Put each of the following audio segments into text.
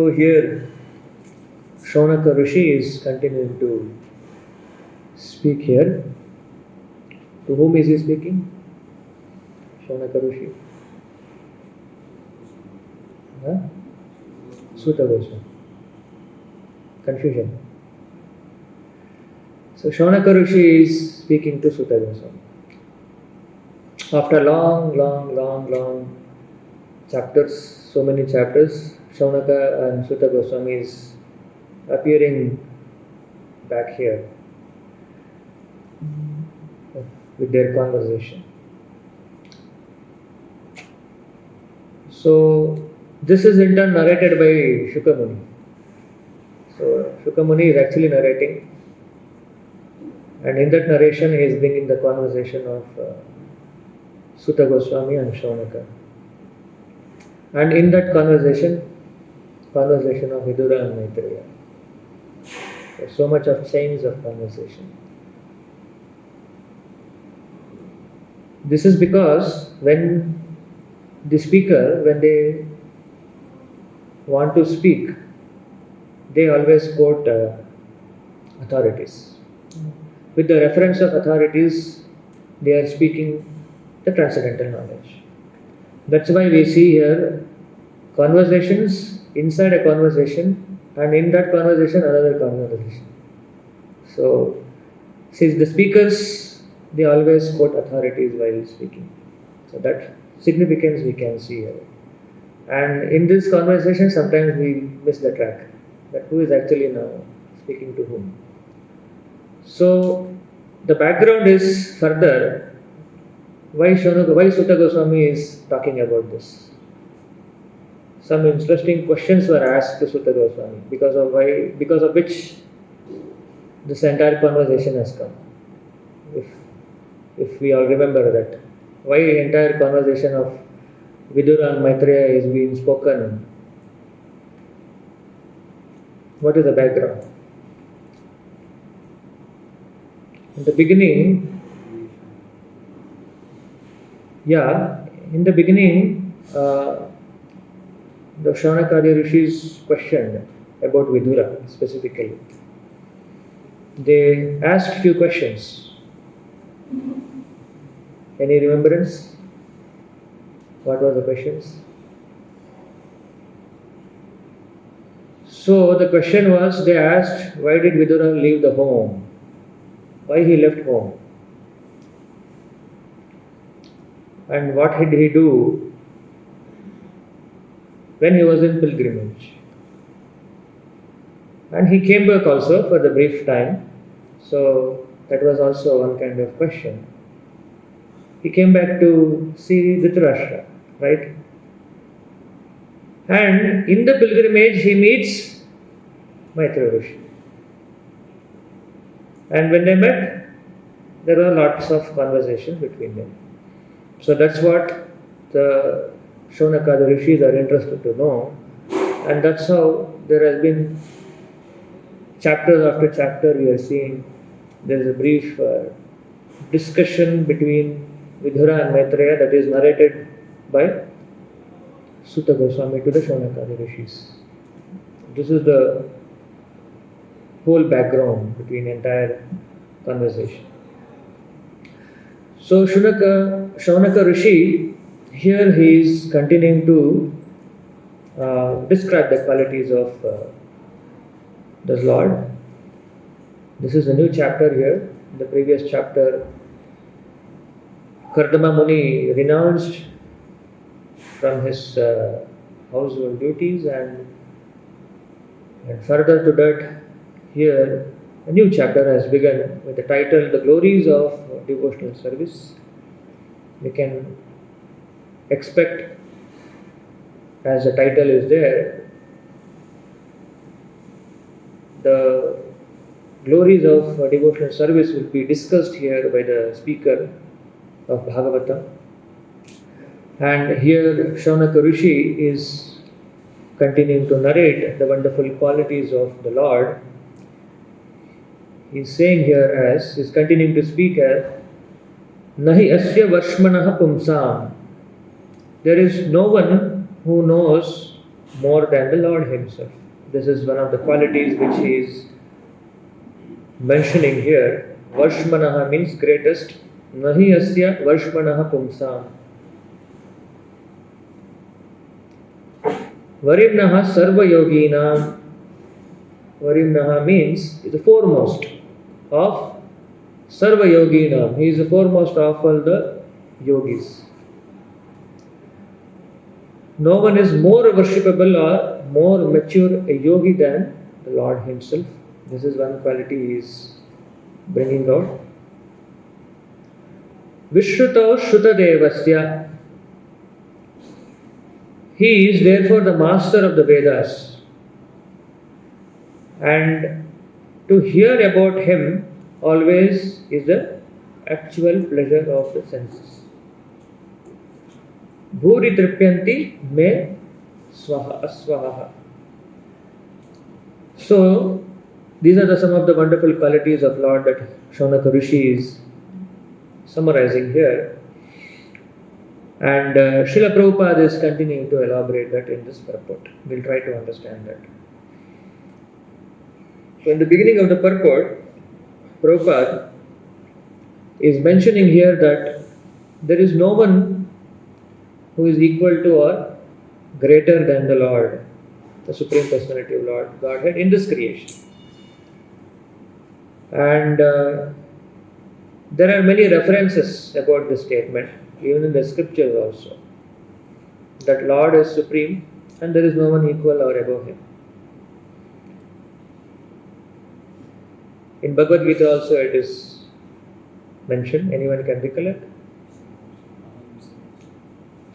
So here Shaunaka Rishi is continuing to speak here. To whom is he speaking? Shaunaka Rishi. Huh? Suta Goswami. Confusion. So Shaunaka Rishi is speaking to Suta Goswami. After long chapters, so many chapters, Shaunaka and Suta Goswami is appearing back here with their conversation. So this is in turn narrated by Shukamuni. So Shukamuni is actually narrating, and in that narration he is bringing the conversation of Suta Goswami and Shaunaka. And in that conversation of Vidura and Maitreya. There's so much of chains of conversation. This is because when the speaker, when they want to speak, they always quote authorities. With the reference of authorities, they are speaking the transcendental knowledge. That's why we see here conversations inside a conversation, and in that conversation another conversation. So, since the speakers, they always quote authorities while speaking. So that significance we can see here. And in this conversation, sometimes we miss the track, that who is actually now speaking to whom. So the background is further why Suta Goswami is talking about this. Some interesting questions were asked to Suta Goswami because of which this entire conversation has come. If we all remember that, why the entire conversation of Vidura and Maitreya is being spoken. What is the background? In the beginning, the Shaunakadi Rishis questioned about Vidura specifically. They asked few questions. Any remembrance? What were the questions? So the question was, they asked, why did Vidura leave the home? Why he left home? And what did he do when he was in pilgrimage? And he came back also for the brief time. So that was also one kind of question. He came back to see Dhritarashtra, right? And in the pilgrimage he meets Maitreya Rishi. And when they met, there were lots of conversation between them. So that's what the Shaunakada Rishis are interested to know. And that's how there has been chapters after chapter we are seeing there is a brief discussion between Vidura and Maitreya that is narrated by Suta Goswami to the Shaunakada Rishis. This is the whole background between the entire conversation. So Shaunaka Rishi, here he is continuing to describe the qualities of the Lord. This is a new chapter here. In the previous chapter, Kardama Muni renounced from his household duties, and further to that, here a new chapter has begun with the title The Glories of Devotional Service. We can expect, as the title is there, the glories of devotional service will be discussed here by the speaker of Bhagavatam. And here Shaunaka Rishi is continuing to narrate the wonderful qualities of the Lord. He is saying here, as he is continuing to speak as Nahi asya varshmanaha pumsam. There is no one who knows more than the Lord Himself. This is one of the qualities which he is mentioning here. Varshmanaha means greatest. Nahi asya varshmanaha pumsam. Varimnaha sarva yoginam. Varimnaha means is the foremost of sarva yoginam. He is the foremost of all the yogis. No one is more worshipable or more mature a yogi than the Lord Himself. This is one quality He is bringing out. Vishruto Shrutadevasya. He is therefore the master of the Vedas. And to hear about Him always is the actual pleasure of the senses. Bhuri tripyanti me swaha aswaha. So, these are some of the wonderful qualities of Lord that Shaunaka Rishi is summarizing here. And Srila Prabhupada is continuing to elaborate that in this purport. We'll try to understand that. So, in the beginning of the purport, Prabhupada is mentioning here that there is no one who is equal to or greater than the Lord, the Supreme Personality of Lord Godhead in this creation. And there are many references about this statement, even in the scriptures also, that Lord is supreme and there is no one equal or above Him. In Bhagavad Gita also it is mentioned. Anyone can recollect?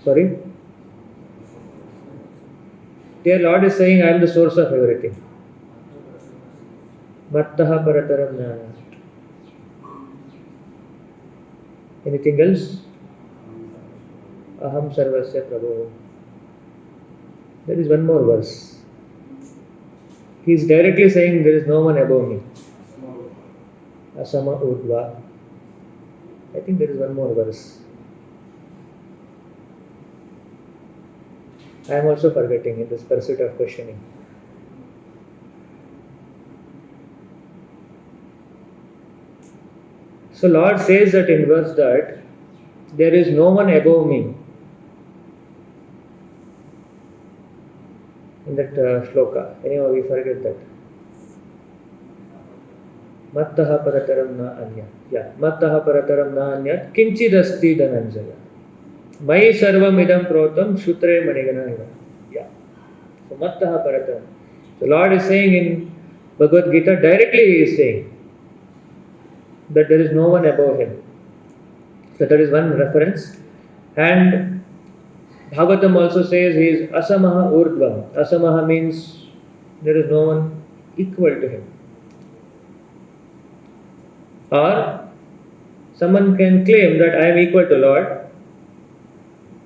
Sorry? Dear Lord is saying, I am the source of everything. Mattaha parataram jnana. Anything else? Aham sarvasya prabhu. There is one more verse. He is directly saying there is no one above me. Asama urdva. I think there is one more verse. I am also forgetting in this pursuit of questioning. So Lord says that in verse that there is no one above me. In that shloka. Anyway, we forget that. Mattaha parataram na anya. Yeah. Mattaha parataram na anya. Kinchidasti dhananjaya. Mai sarvam idam protam shutre manigana iva. Yeah. So Mattaha parataram. The Lord is saying in Bhagavad Gita, directly He is saying that there is no one above Him. So that is one reference. And Bhagavatam also says He is asamaha urdvam. Asamaha means there is no one equal to Him. Or someone can claim that I am equal to Lord,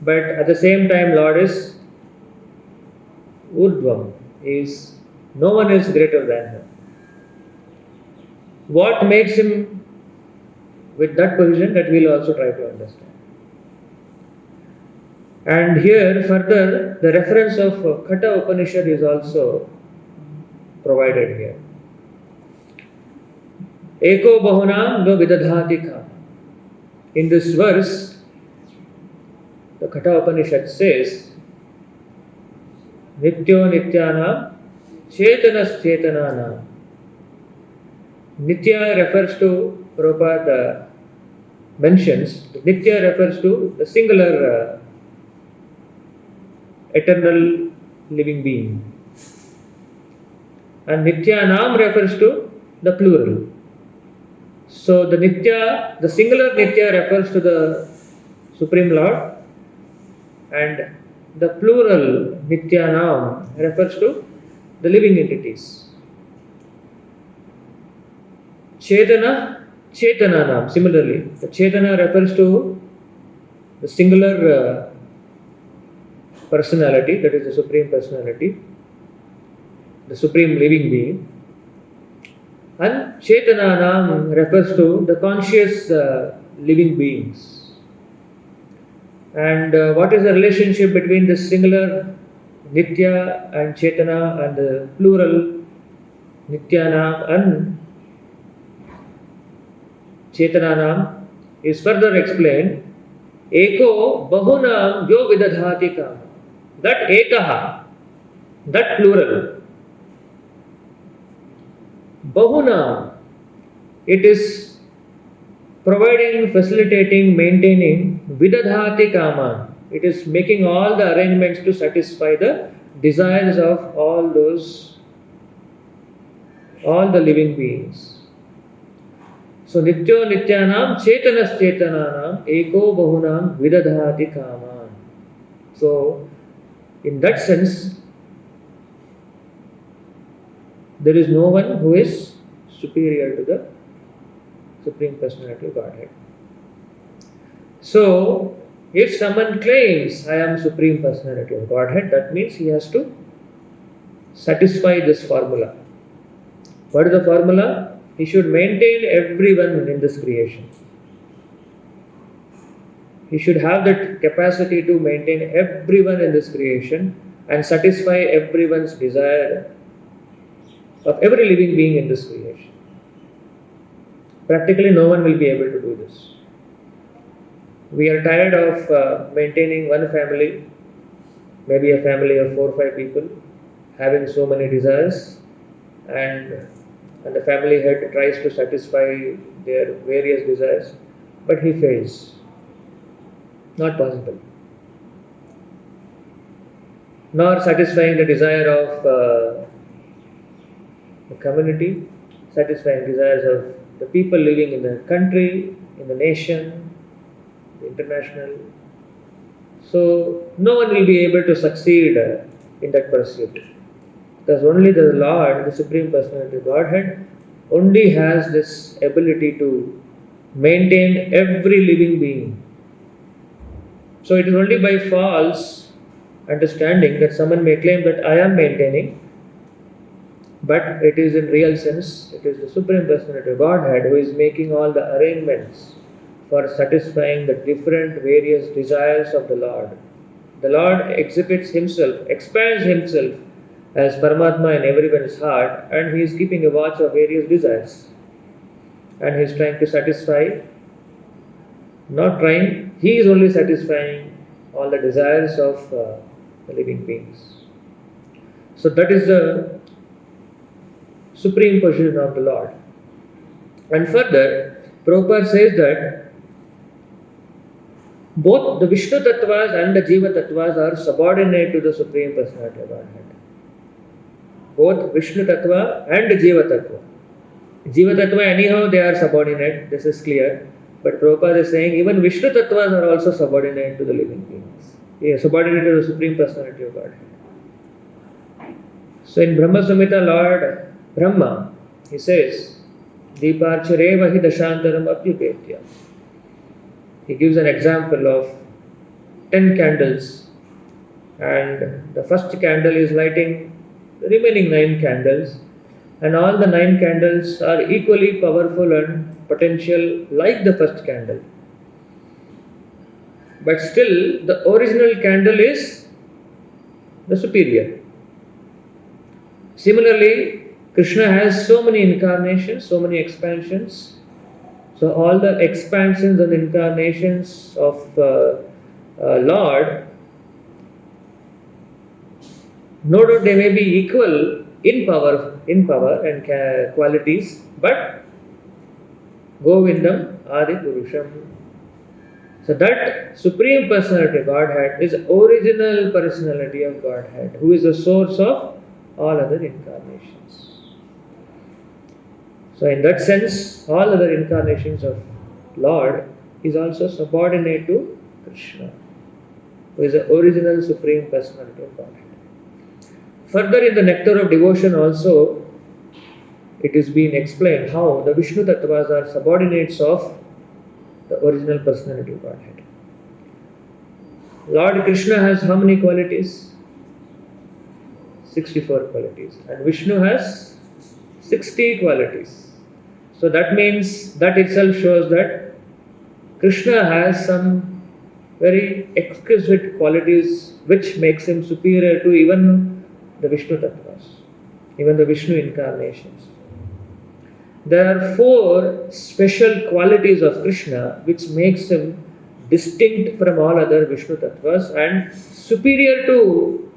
but at the same time Lord is urdvam, is no one is greater than Him. What makes Him with that position, that we will also try to understand. And here further the reference of Katha Upanishad is also provided here. Eko bahunam no vidadhatika. In this verse, the Katha Upanishad says, Nityo nityanam chetanas chetananam. Nitya refers to, Prabhupada mentions, Nitya refers to the singular eternal living being. And Nityanam refers to the plural. So the Nitya, the singular Nitya refers to the Supreme Lord, and the plural Nityanam refers to the living entities. Chetana, Chetananam. Similarly, the Chetana refers to the singular personality, that is the Supreme Personality, the Supreme Living Being. And Chetananam refers to the conscious living beings. And what is the relationship between this singular Nitya and Chetana and the plural Nityanam and Chetananam is further explained. Eko bahunam yo vidadhati kama. That ekaha, that plural, bahunam, it is providing, facilitating, maintaining vidadhati kama. It is making all the arrangements to satisfy the desires of all the living beings. So nityo nityanam chetanas chetananam eko bahunam vidadhati kaman. So in that sense, there is no one who is superior to the Supreme Personality of Godhead. So if someone claims I am Supreme Personality of Godhead, that means he has to satisfy this formula. What is the formula? He should maintain everyone in this creation. He should have that capacity to maintain everyone in this creation and satisfy everyone's desire of every living being in this creation. Practically no one will be able to do this. We are tired of maintaining one family, maybe a family of 4 or 5 people, having so many desires, and the family head tries to satisfy their various desires, but he fails. Not possible. Nor satisfying the desire of the community, satisfying desires of the people living in the country, in the nation, the international. So no one will be able to succeed in that pursuit. Because only the Lord, the Supreme Personality of Godhead, only has this ability to maintain every living being. So it is only by false understanding that someone may claim that I am maintaining, but it is in real sense, it is the Supreme Personality of Godhead who is making all the arrangements for satisfying the different various desires of the Lord. The Lord exhibits Himself, expands Himself as Paramatma in everyone's heart, and He is keeping a watch of various desires. And He is trying to satisfy, not trying, He is only satisfying all the desires of the living beings. So that is the supreme position of the Lord. And further, Prabhupada says that both the Vishnu Tattvas and the Jiva Tattvas are subordinate to the Supreme Personality of Godhead. Both Vishnu Tattva and Jiva Tattva. Jiva Tattva, anyhow, they are subordinate, this is clear. But Prabhupada is saying even Vishnu Tattvas are also subordinate to the living beings. Yeah, subordinate to the Supreme Personality of Godhead. So in Brahma Samhita, Lord Brahma, he says, Deeparchareva hi dashantaram apyupetya. He gives an example of 10 candles, and the first candle is lighting the remaining 9 candles, and all the 9 candles are equally powerful and potential like the first candle. But still, the original candle is the superior. Similarly, Krishna has so many incarnations, so many expansions. So all the expansions and incarnations of Lord, no doubt they may be equal in power and qualities, but Govindam Adi Purusham. So that Supreme Personality of Godhead is original personality of Godhead, who is the source of all other incarnations. So in that sense, all other incarnations of Lord is also subordinate to Krishna, who is the original Supreme Personality of Godhead. Further in the Nectar of Devotion also, it is being explained how the Vishnu Tattvas are subordinates of the original Personality of Godhead. Lord Krishna has how many qualities? 64 qualities. And Vishnu has 60 qualities. So that means, that itself shows that Krishna has some very exquisite qualities which makes him superior to even the Vishnu Tattvas, even the Vishnu incarnations. There are 4 special qualities of Krishna which makes him distinct from all other Vishnu Tattvas and superior to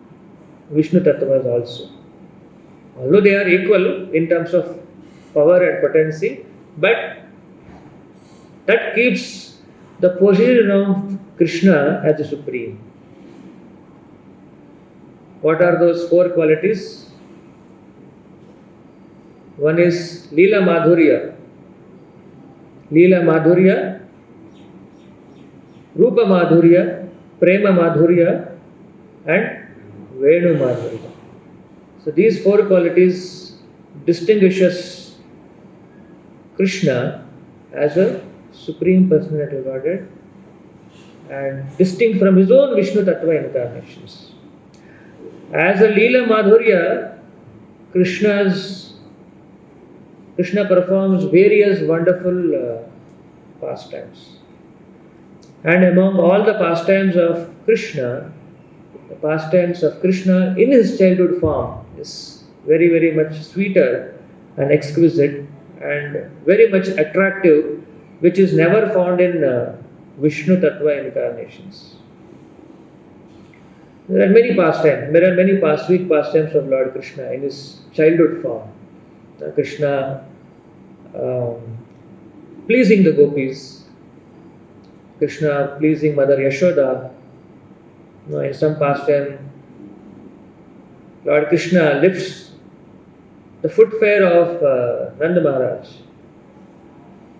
Vishnu Tattvas also. Although they are equal in terms of power and potency, but that keeps the position of Krishna as the supreme. What are those 4 qualities? One is Leela Madhurya. Leela Madhurya, Rupa Madhurya, Prema Madhurya, and Venu Madhurya. So these 4 qualities distinguishes Krishna as a Supreme Personality of Godhead and distinct from his own Vishnu Tattva incarnations. As a Leela Madhurya, Krishna performs various wonderful pastimes. And among all the pastimes of Krishna, the pastimes of Krishna in his childhood form is very, very much sweeter and exquisite and very much attractive, which is never found in Vishnu Tattva incarnations. There are many pastimes. There are many sweet pastimes of Lord Krishna in his childhood form. Krishna pleasing the gopis, Krishna pleasing Mother Yashoda. In some pastime, Lord Krishna lifts the footwear of Nanda Maharaj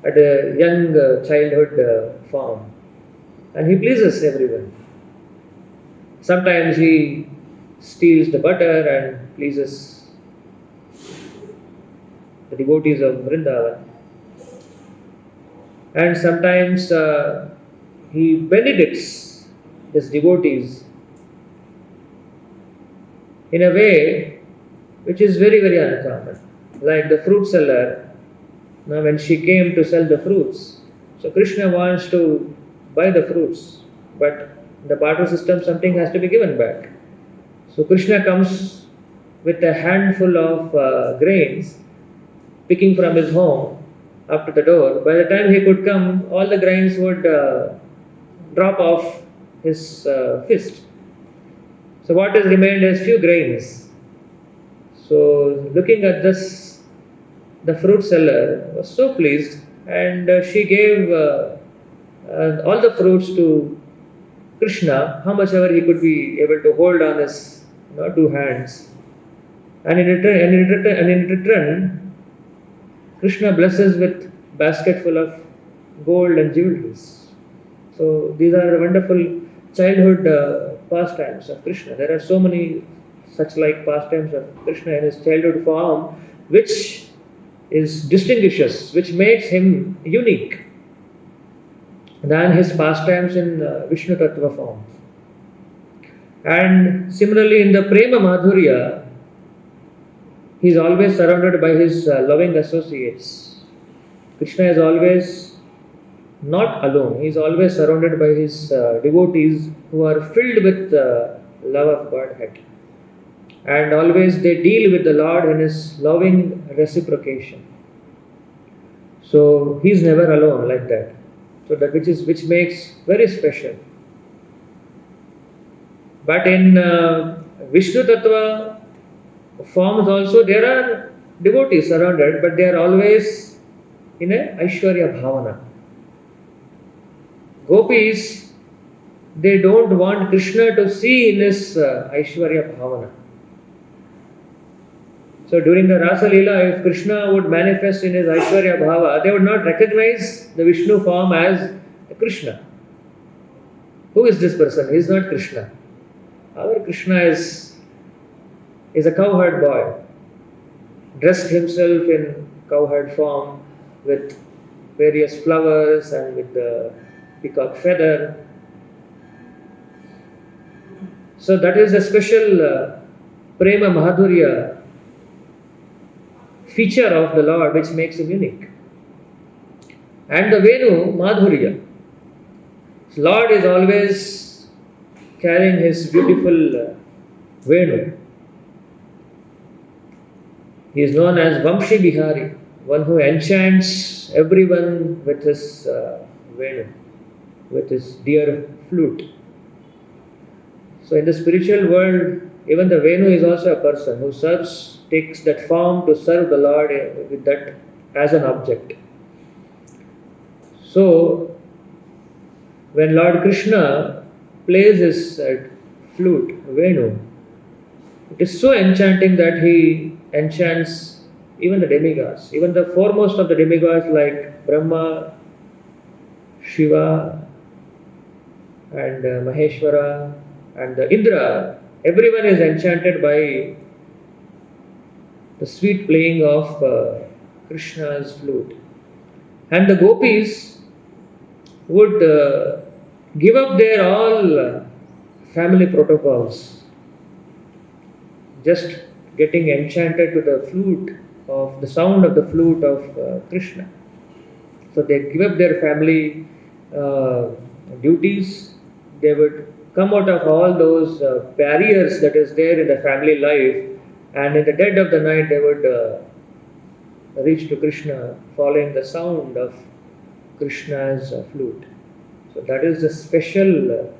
at a young childhood form, and he pleases everyone. Sometimes he steals the butter and pleases the devotees of Vrindavan, and sometimes he benedicts his devotees in a way which is very, very uncommon. Like the fruit seller, now when she came to sell the fruits, so Krishna wants to buy the fruits, but in the barter system something has to be given back. So Krishna comes with a handful of grains, picking from his home up to the door. By the time he could come, all the grains would drop off his fist. So what is remained is few grains. So looking at this, the fruit seller was so pleased, and she gave all the fruits to Krishna, how much ever he could be able to hold on his 2 hands. And in return, Krishna blesses with basket full of gold and jewelries. So these are wonderful childhood pastimes of Krishna. There are so many such like pastimes of Krishna in his childhood form, which distinguishes, which makes him unique than his pastimes in Vishnu Tattva form. And similarly in the Prema Madhurya, he is always surrounded by his loving associates. Krishna is always not alone. He is always surrounded by his devotees who are filled with love of Godhead. And always they deal with the Lord in his loving reciprocation. So he is never alone like that. So that which makes very special. But in Vishnu Tattva forms also there are devotees surrounded, but they are always in a Aishwarya Bhavana. Gopis, they don't want Krishna to see in his Aishwarya Bhavana. So during the Rasa Leela, if Krishna would manifest in his Aishwarya Bhava, they would not recognize the Vishnu form as Krishna. Who is this person? He is not Krishna. Our Krishna is a cowherd boy, dressed himself in cowherd form with various flowers and with the peacock feather. So that is a special Prema Madhurya feature of the Lord which makes him unique. And the Venu Madhurya. Lord is always carrying his beautiful Venu. He is known as Vamshi Bihari, one who enchants everyone with his Venu, with his dear flute. So in the spiritual world, even the Venu is also a person who takes that form to serve the Lord with that as an object. So when Lord Krishna plays his flute, Venu, it is so enchanting that he enchants even the demigods, even the foremost of the demigods like Brahma, Shiva, and Maheshwara, and Indra. Everyone is enchanted by the sweet playing of Krishna's flute. And the gopis would give up their all family protocols, just getting enchanted to the sound of the flute of Krishna. So they give up their family duties. They would come out of all those barriers that is there in the family life, and in the dead of the night they would reach to Krishna following the sound of Krishna's flute. So that is the special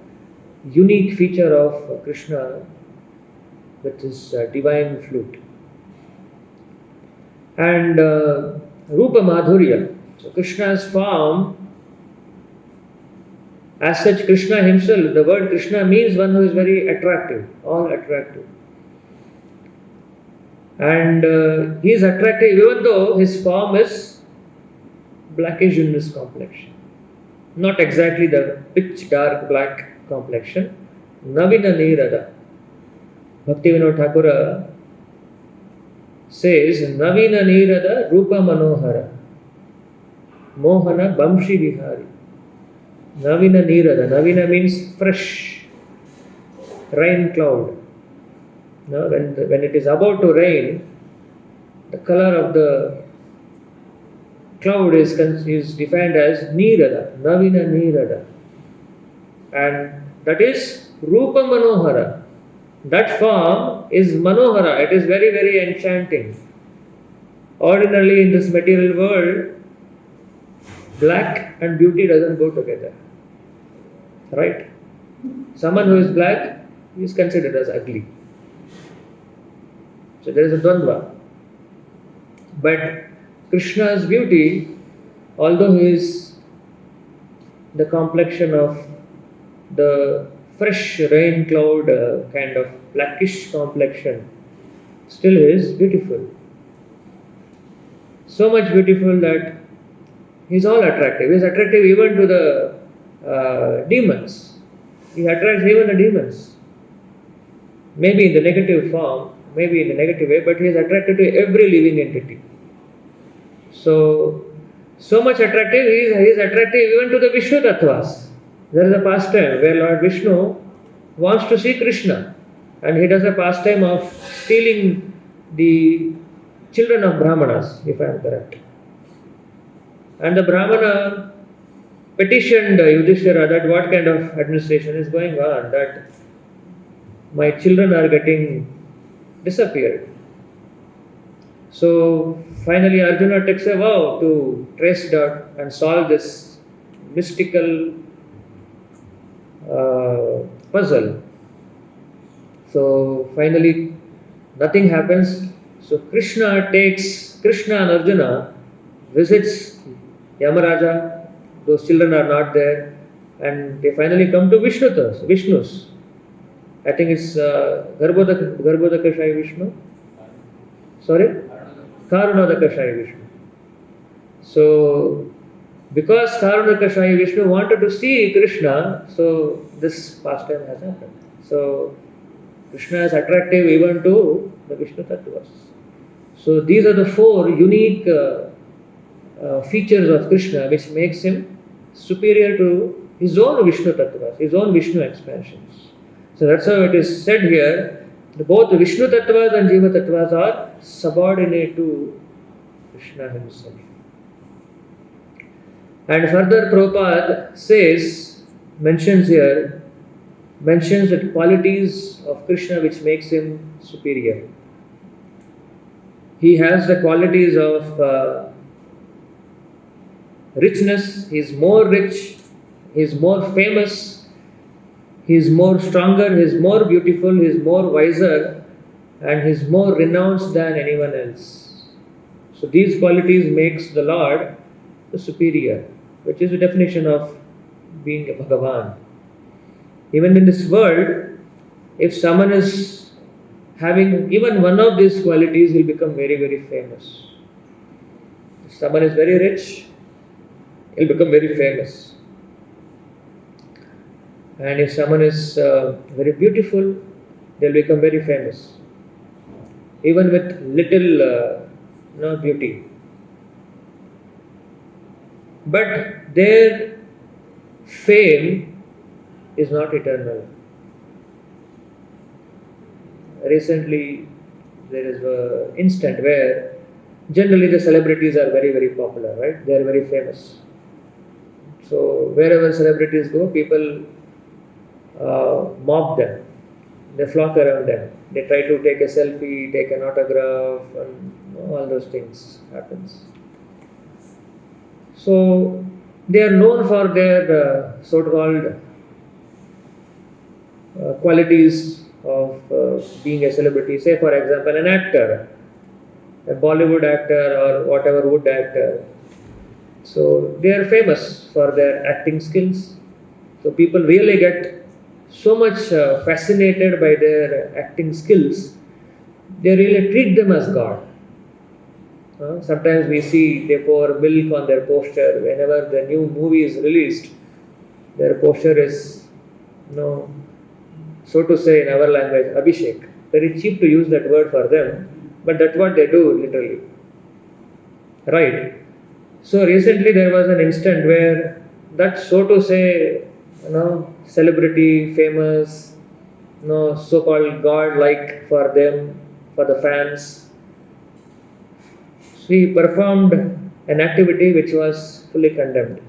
unique feature of Krishna with his divine flute. And Rupa Madhurya. So Krishna's form, as such, Krishna himself, the word Krishna means one who is very attractive, all attractive. And he is attractive even though his form is blackish in his complexion. Not exactly the pitch dark black complexion. Navina Nirada. Bhaktivinoda Thakura says, Navina Nirada Rupa Manohara Mohana Bamshi Vihari. Navina Nirada. Navina means fresh, rain cloud. Now, when it is about to rain, the color of the cloud is defined as Nirada, Navina Nirada. And that is Rupa Manohara. That form is Manohara. It is very, very enchanting. Ordinarily in this material world, black and beauty doesn't go together. Right? Someone who is black is considered as ugly. So there is a dvandva. But Krishna's beauty, although he is the complexion of the fresh rain cloud kind of blackish complexion, still is beautiful. So much beautiful that he is all attractive. He is attractive even to the demons. He attracts even the demons. Maybe in the negative form, maybe in the negative way, but he is attracted to every living entity. So much attractive, he is attractive even to the Vishnu Tattvas. There is a pastime where Lord Vishnu wants to see Krishna, and he does a pastime of stealing the children of Brahmanas, if I am correct. And the Brahmana petitioned Yudhishthira that what kind of administration is going on, that my children are getting disappeared. So finally Arjuna takes a vow to trace out and solve this mystical puzzle. So finally nothing happens. So Krishna and Arjuna visits Yamaraja. Those children are not there, and they finally come to Vishnu's. I think it's Garbhodakashayi Vishnu. Sorry? Karunodakashayi Vishnu. So, because Karunodakashayi Vishnu wanted to see Krishna, so this pastime has happened. So, Krishna is attractive even to the Vishnu Tattvas. So, these are the four unique features of Krishna which makes him superior to his own Vishnu Tattvas, his own Vishnu expansions. So that's how it is said here, both Vishnu Tattvas and Jiva Tattvas are subordinate to Krishna himself. And further Prabhupada says mentions the qualities of Krishna which makes him superior. He has the qualities of richness. He is more rich, he is more famous, he is more stronger, he is more beautiful, he is more wiser, and he is more renounced than anyone else. So these qualities makes the Lord the superior, which is the definition of being a Bhagavan. Even in this world, if someone is having even one of these qualities, he'll become very, very famous. If someone is very rich, he'll become very famous. And if someone is very beautiful, they'll become very famous. Even with little beauty. But their fame is not eternal. Recently, there is an instant where generally the celebrities are very, very popular, right? They are very famous. So wherever celebrities go, people mock them. They flock around them. They try to take a selfie, take an autograph, and all those things happens. So they are known for their so-called qualities of being a celebrity. Say, for example, an actor, a Bollywood actor or whatever wood actor. So they are famous for their acting skills. So people really get so much fascinated by their acting skills, they really treat them as God. Sometimes we see they pour milk on their poster. Whenever the new movie is released, their poster is, so to say in our language, Abhishek. Very cheap to use that word for them, but that's what they do literally. Right. So recently there was an instant where that, so to say, celebrity, famous, so-called God-like for them, for the fans. So he performed an activity which was fully condemned.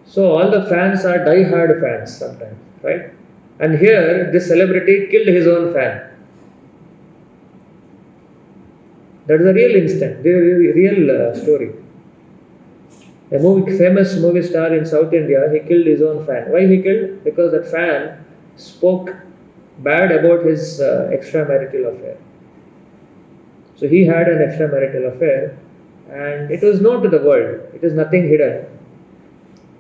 So all the fans are die-hard fans sometimes, right? And here this celebrity killed his own fan. That is a real instant, real story. A famous movie star in South India, he killed his own fan. Why he killed? Because that fan spoke bad about his extramarital affair. So he had an extramarital affair and it was known to the world. It is nothing hidden.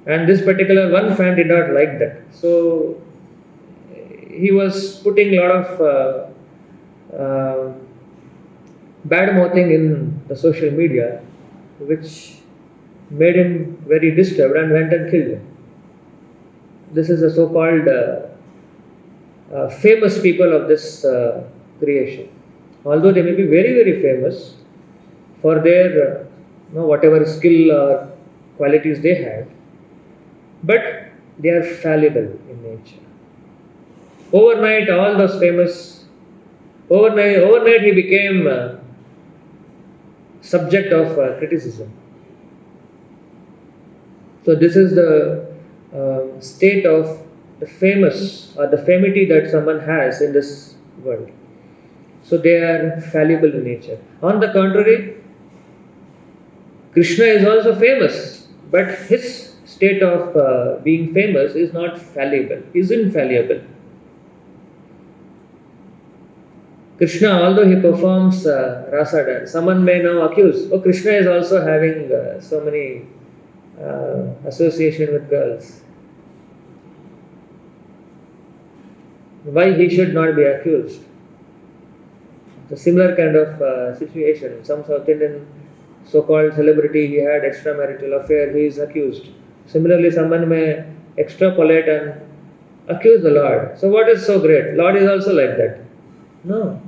And this particular one fan did not like that. So he was putting a lot of bad mouthing in the social media, which made him very disturbed and went and killed him. This is the so-called famous people of this creation. Although they may be very, very famous for their whatever skill or qualities they had, but they are fallible in nature. Overnight, all those famous, overnight he became subject of criticism. So this is the state of the famous or the famity that someone has in this world. So they are fallible in nature. On the contrary, Krishna is also famous, but his state of being famous is not fallible, is infallible. Krishna, although he performs rasa dance, someone may now accuse, Krishna is also having so many association with girls. Why he should not be accused? It's a similar kind of situation. Some South Indian so-called celebrity, he had extramarital affair, he is accused. Similarly, someone may extrapolate and accuse the Lord. So what is so great? Lord is also like that. No.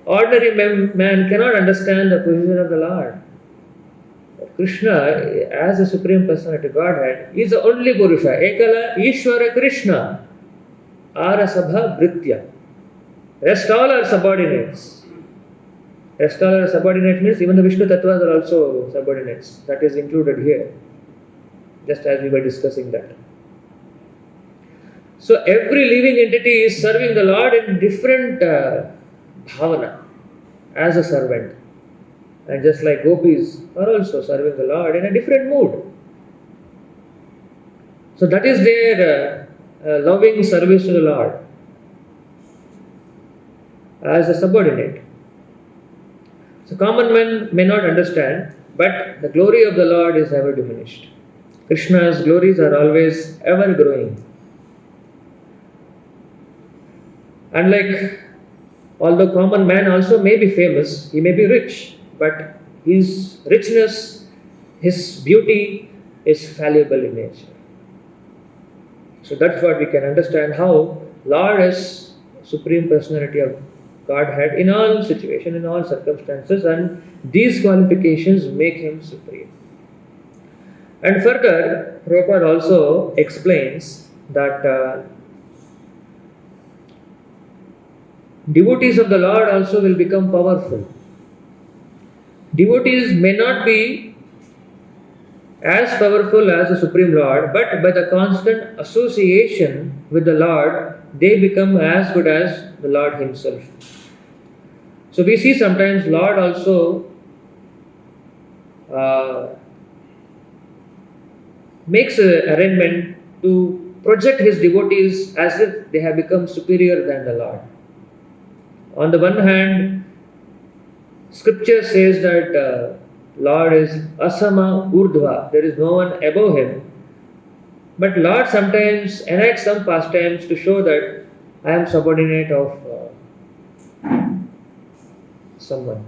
Ordinary man cannot understand the position of the Lord. Krishna, as a Supreme Personality Godhead, is the only Purusha. Ekala Ishvara Krishna. Arasabha Bhritya. Rest all are subordinates. Rest all are subordinates means even the Vishnu Tattvas are also subordinates. That is included here. just as we were discussing that. So every living entity is serving the Lord in different bhavana as a servant. And just like gopis are also serving the Lord in a different mood. So that is their loving service to the Lord as a subordinate. So common men may not understand, but the glory of the Lord is ever diminished. Krishna's glories are always ever growing. And like, although common man also may be famous, he may be rich, but his richness, his beauty is fallible in nature. So that's what we can understand how Lord is Supreme Personality of Godhead in all situations, in all circumstances, and these qualifications make him supreme. And further, Prabhupada also explains that devotees of the Lord also will become powerful. Devotees may not be as powerful as the Supreme Lord, but by the constant association with the Lord, they become as good as the Lord himself. So we see sometimes Lord also makes an arrangement to project his devotees as if they have become superior than the Lord. On the one hand, scripture says that Lord is asama urdhva, there is no one above him. But Lord sometimes enacts some pastimes to show that I am subordinate of someone.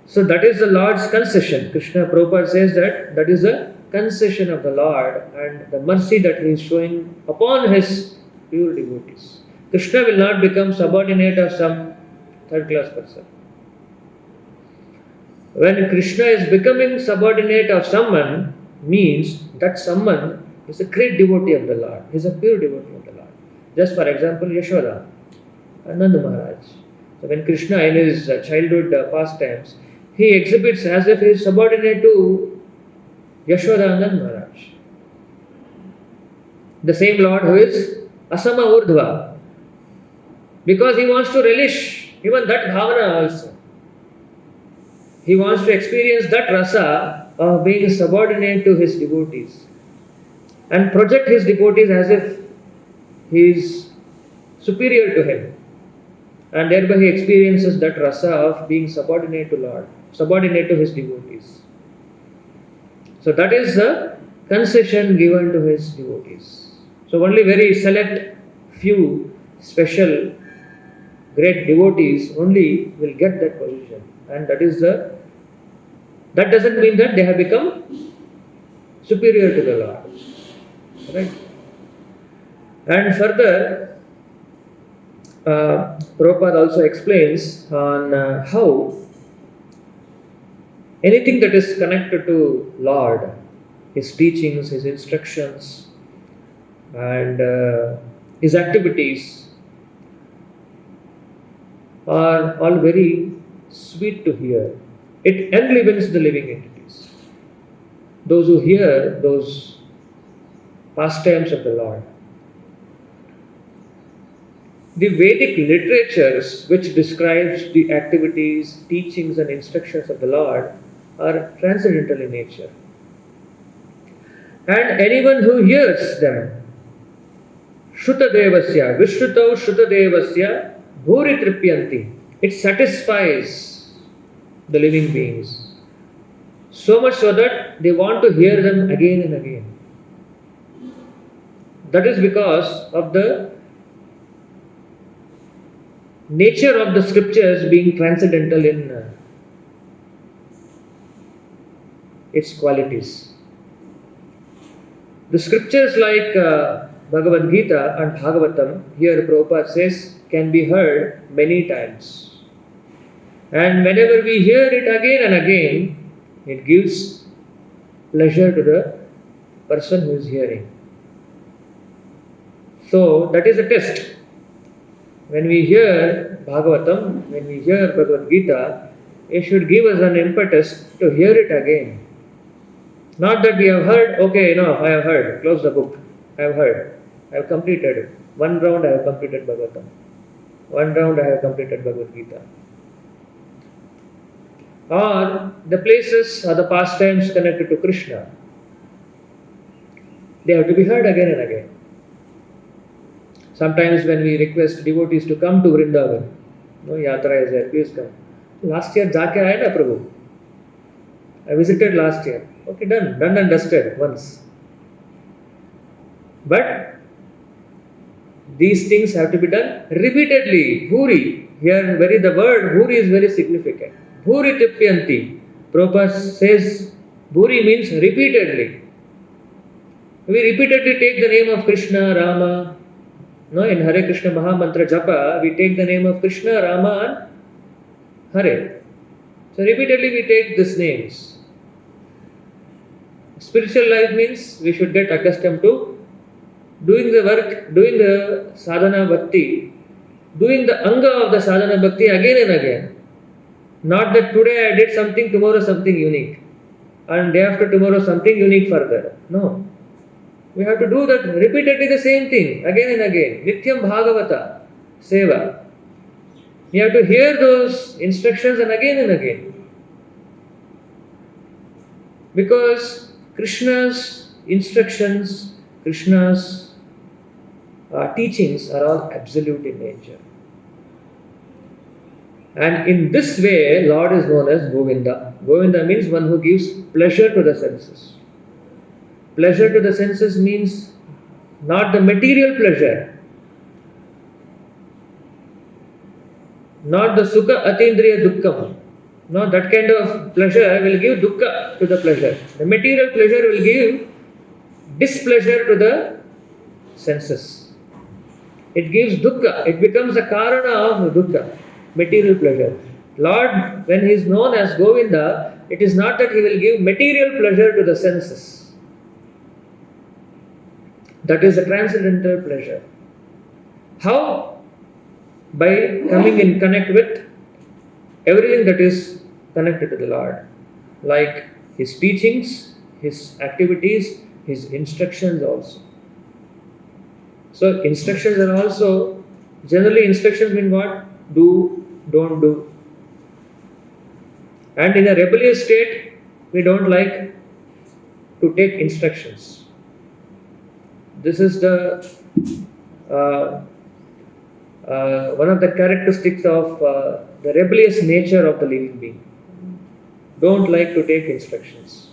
So that is the Lord's concession. Krishna Prabhupada says that is a concession of the Lord and the mercy that he is showing upon his pure devotees. Krishna will not become subordinate of some third class person. When Krishna is becoming subordinate of someone, means that someone is a great devotee of the Lord. He is a pure devotee of the Lord. Just for example, Yashoda, Nanda Maharaj. So when Krishna in his childhood pastimes, he exhibits as if he is subordinate to Yashoda and Nanda Maharaj. The same Lord who is Asama Urdhva. Because he wants to relish even that bhavana also. He wants to experience that rasa of being subordinate to his devotees and project his devotees as if he is superior to him, and thereby he experiences that rasa of being subordinate to Lord, subordinate to his devotees. So that is the concession given to his devotees. So only very select few special great devotees only will get that position, and that doesn't mean that they have become superior to the Lord. Right? And further, Prabhupada also explains on how anything that is connected to Lord, his teachings, his instructions, and his activities are all very sweet to hear. It enlivens the living entities. Those who hear those pastimes of the Lord. The Vedic literatures which describes the activities, teachings and instructions of the Lord are transcendental in nature. And anyone who hears them, Shrutadevasya, Vishrutau Shrutadevasya, Bhuri Tripyanti, it satisfies the living beings. So much so that they want to hear them again and again. That is because of the nature of the scriptures being transcendental in its qualities. The scriptures like Bhagavad Gita and Bhagavatam, here Prabhupada says, can be heard many times. And whenever we hear it again and again, it gives pleasure to the person who is hearing. So that is a test. When we hear Bhagavatam, when we hear Bhagavad Gita, it should give us an impetus to hear it again. Not that we have heard, okay, no, I have heard, close the book. I have heard, I have completed. One round I have completed Bhagavatam. One round I have completed Bhagavad Gita. Or the places or the pastimes connected to Krishna, they have to be heard again and again. Sometimes when we request devotees to come to Vrindavan, no, Yatra is there, please come. Last year, Jaake aaya na Prabhu. I visited last year. Okay, done and dusted once. But these things have to be done repeatedly. Bhuri. Here, the word Bhuri is very significant. Bhuri tipyanti. Prabhupada says Bhuri means repeatedly. We repeatedly take the name of Krishna, Rama. No, in Hare Krishna Mahamantra Japa, we take the name of Krishna, Rama and Hare. So repeatedly we take these names. Spiritual life means we should get accustomed to doing the work, doing the sadhana bhakti, doing the anga of the sadhana bhakti again and again. Not that today I did something, tomorrow something unique, and day after tomorrow something unique further. No. We have to do that repeatedly, the same thing again and again. Nityam Bhagavata Seva. You have to hear those instructions and again. Because Krishna's instructions, Krishna's teachings are all absolute in nature. And in this way, Lord is known as Govinda. Govinda means one who gives pleasure to the senses. Pleasure to the senses means not the material pleasure, not the sukha atindriya dukkham. No, that kind of pleasure will give dukkha to the pleasure. The material pleasure will give displeasure to the senses. It gives dukkha. It becomes a karana of dukkha, material pleasure. Lord, when he is known as Govinda, it is not that he will give material pleasure to the senses. That is a transcendental pleasure. How? By coming in connect with everything that is connected to the Lord, like His teachings, His activities, His instructions also. So instructions are also, generally instructions mean what? Do, don't do. And in a rebellious state, we don't like to take instructions. This is the one of the characteristics of the rebellious nature of the living being. Don't like to take instructions.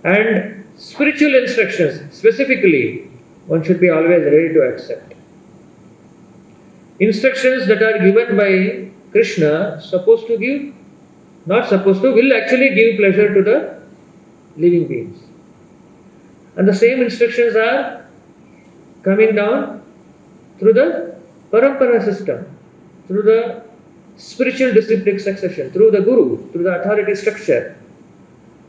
And spiritual instructions, specifically, one should be always ready to accept. Instructions that are given by Krishna, will actually give pleasure to the living beings. And the same instructions are coming down through the parampara system, through the spiritual disciplic succession, through the guru, through the authority structure.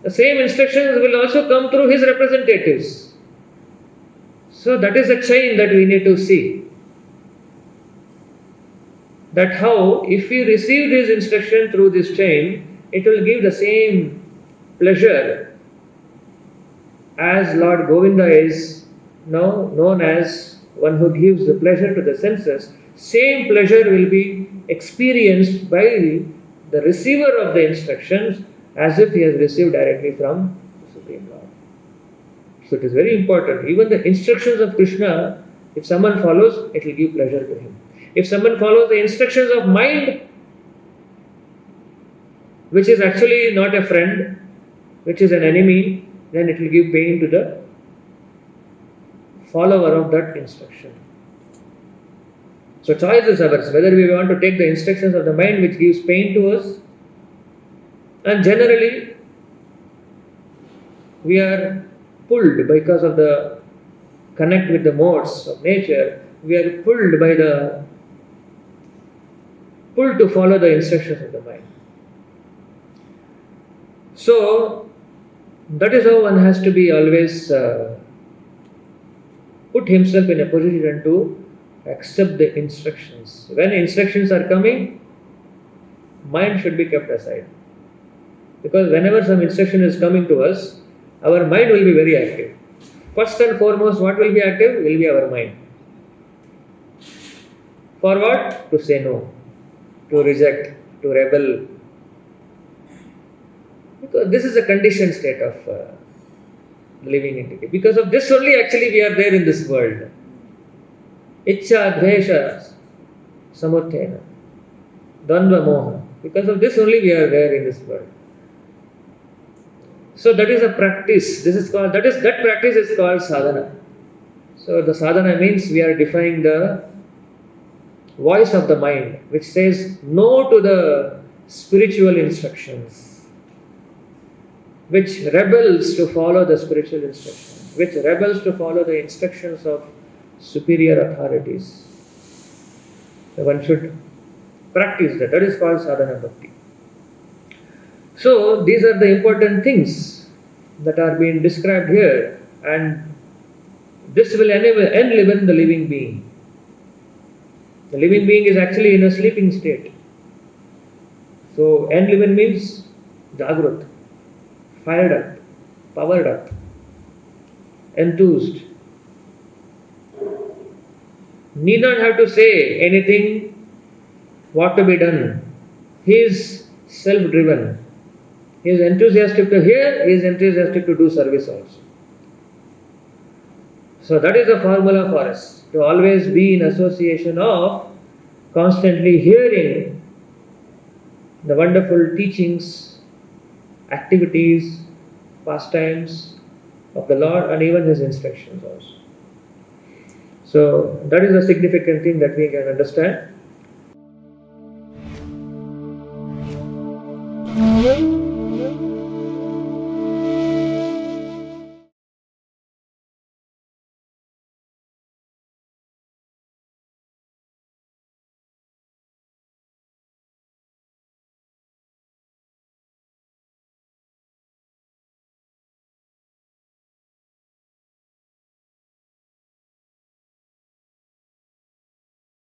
The same instructions will also come through his representatives. So that is a chain that we need to see. That how, if we receive this instruction through this chain, it will give the same pleasure as Lord Govinda is now known as one who gives the pleasure to the senses. Same pleasure will be experienced by the receiver of the instructions as if he has received directly from the Supreme Lord. So it is very important. Even the instructions of Krishna, if someone follows, it will give pleasure to him. If someone follows the instructions of mind, which is actually not a friend, which is an enemy, then it will give pain to the follower of that instruction. So choice is ours, whether we want to take the instructions of the mind which gives pain to us, and generally we are pulled because of the connect with the modes of nature, we are pulled to follow the instructions of the mind. So that is how one has to be always put himself in a position to accept the instructions. When instructions are coming, mind should be kept aside. Because whenever some instruction is coming to us, our mind will be very active. First and foremost, what will be active? Will be our mind. For what? To say no, to reject, to rebel. Because this is a conditioned state of living entity. Because of this only actually we are there in this world. Ichcha, dvesha, samuthena, dvandva moha. Because of this only we are there in this world. So that is a practice. That practice is called sadhana. So the sadhana means we are defying the voice of the mind, which says no to the spiritual instructions, which rebels to follow the spiritual instructions, which rebels to follow the instructions of superior authorities. So one should practice that. That is called sadhana bhakti. So these are the important things that are being described here, and this will enliven the living being. The living being is actually in a sleeping state. So enliven means jagrut, fired up, powered up, enthused. Need not have to say anything what to be done. He is self-driven. He is enthusiastic to hear, he is enthusiastic to do service also. So that is the formula for us, to always be in association of constantly hearing the wonderful teachings, activities, pastimes of the Lord, and even His instructions also. So that is a significant thing that we can understand.